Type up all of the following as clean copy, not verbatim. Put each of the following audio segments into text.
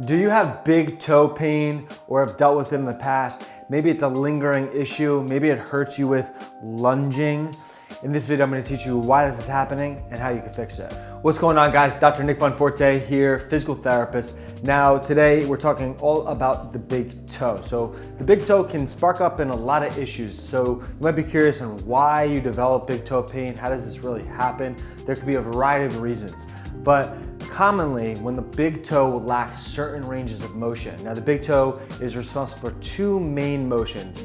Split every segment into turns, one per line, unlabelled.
Do you have big toe pain or have dealt with it in the past? Maybe it's a lingering issue. Maybe it hurts you with lunging. In this video, I'm going to teach you why this is happening and how you can fix it. What's going on, guys? Dr. Nick Bonforte here, physical therapist. Now, today we're talking all about the big toe. So the big toe can spark up in a lot of issues. So you might be curious on why you develop big toe pain. How does this really happen? There could be a variety of reasons. But commonly, when the big toe lacks certain ranges of motion. Now, the big toe is responsible for two main motions: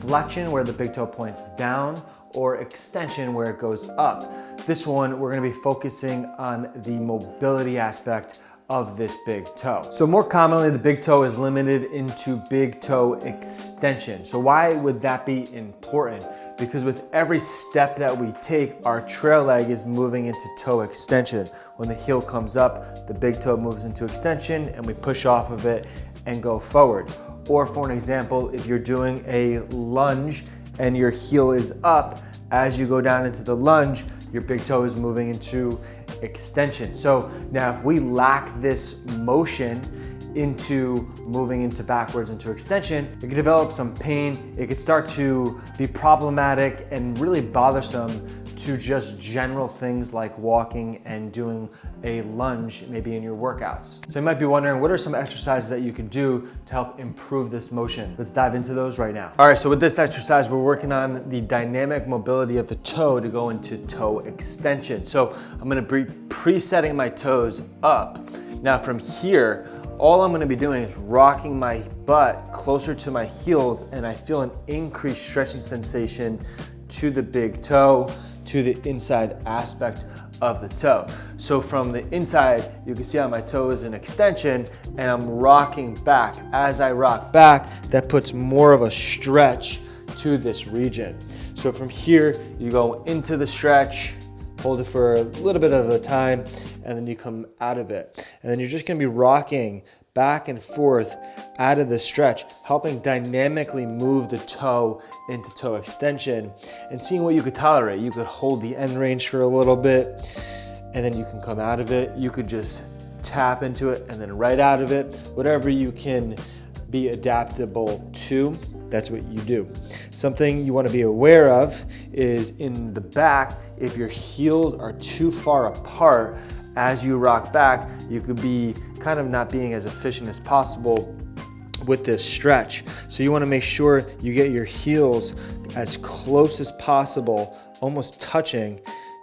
flexion, where the big toe points down, or extension, where it goes up. This one, we're gonna be focusing on the mobility aspect of this big toe. So more commonly, the big toe is limited into big toe extension. So why would that be important? Because with every step that we take, our trail leg is moving into toe extension. When the heel comes up, the big toe moves into extension and we push off of it and go forward. Or for an example, if you're doing a lunge and your heel is up, as you go down into the lunge, your big toe is moving into extension. So now if we lack this motion into moving into backwards into extension, it could develop some pain. It could start to be problematic and really bothersome to just general things like walking and doing a lunge maybe in your workouts. So you might be wondering, what are some exercises that you can do to help improve this motion? Let's dive into those right now. All right, so with this exercise, we're working on the dynamic mobility of the toe to go into toe extension. So I'm gonna be presetting my toes up. Now from here, all I'm gonna be doing is rocking my butt closer to my heels, and I feel an increased stretching sensation to the big toe, to the inside aspect of the toe. So from the inside, you can see how my toe is in extension and I'm rocking back. As I rock back, that puts more of a stretch to this region. So from here, you go into the stretch, hold it for a little bit of a time, and then you come out of it. And then you're just gonna be rocking back and forth out of the stretch, helping dynamically move the toe into toe extension and seeing what you could tolerate. You could hold the end range for a little bit and then you can come out of it. You could just tap into it and then right out of it. Whatever you can be adaptable to, that's what you do. Something you want to be aware of is in the back, if your heels are too far apart, as you rock back, you could be kind of not being as efficient as possible with this stretch. So you want to make sure you get your heels as close as possible, almost touching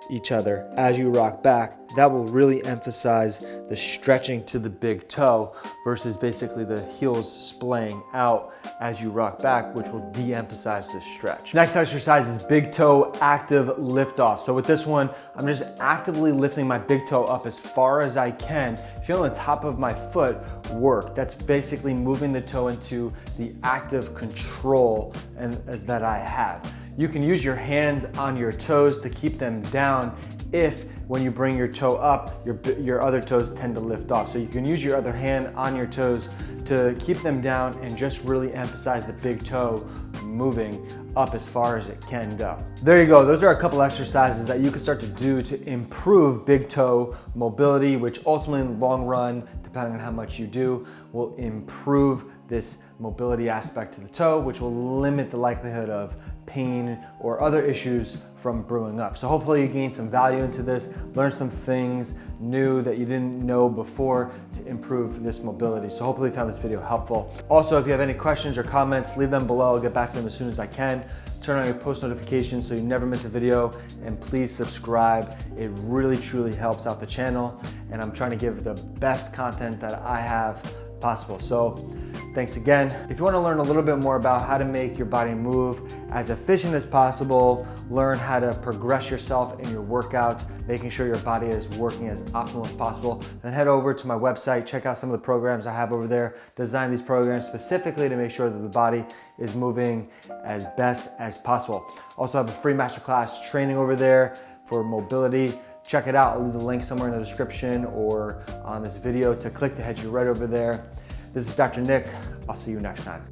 each other as you rock back. That will really emphasize the stretching to the big toe versus basically the heels splaying out as you rock back, which will de-emphasize the stretch. Next exercise is big toe active lift off. So with this one, I'm just actively lifting my big toe up as far as I can, feeling the top of my foot work. That's basically moving the toe into the active control as that I have. You can use your hands on your toes to keep them down if when you bring your toe up, your other toes tend to lift off. So you can use your other hand on your toes to keep them down and just really emphasize the big toe moving up as far as it can go. There you go. Those are a couple exercises that you can start to do to improve big toe mobility, which ultimately in the long run, depending on how much you do, will improve this mobility aspect to the toe, which will limit the likelihood of pain or other issues from brewing up. So hopefully you gain some value into this, learn some things new that you didn't know before to improve this mobility. So hopefully you found this video helpful. Also, if you have any questions or comments, leave them below. I'll get back to them as soon as I can. Turn on your post notifications so you never miss a video, and please subscribe. It really truly helps out the channel, and I'm trying to give the best content that I have possible. So thanks again. If you want to learn a little bit more about how to make your body move as efficient as possible, learn how to progress yourself in your workouts, making sure your body is working as optimal as possible, then head over to my website, check out some of the programs I have over there. Design these programs specifically to make sure that the body is moving as best as possible. Also have a free masterclass training over there for mobility. Check it out. I'll leave the link somewhere in the description or on this video to click to head you right over there. This is Dr. Nick. I'll see you next time.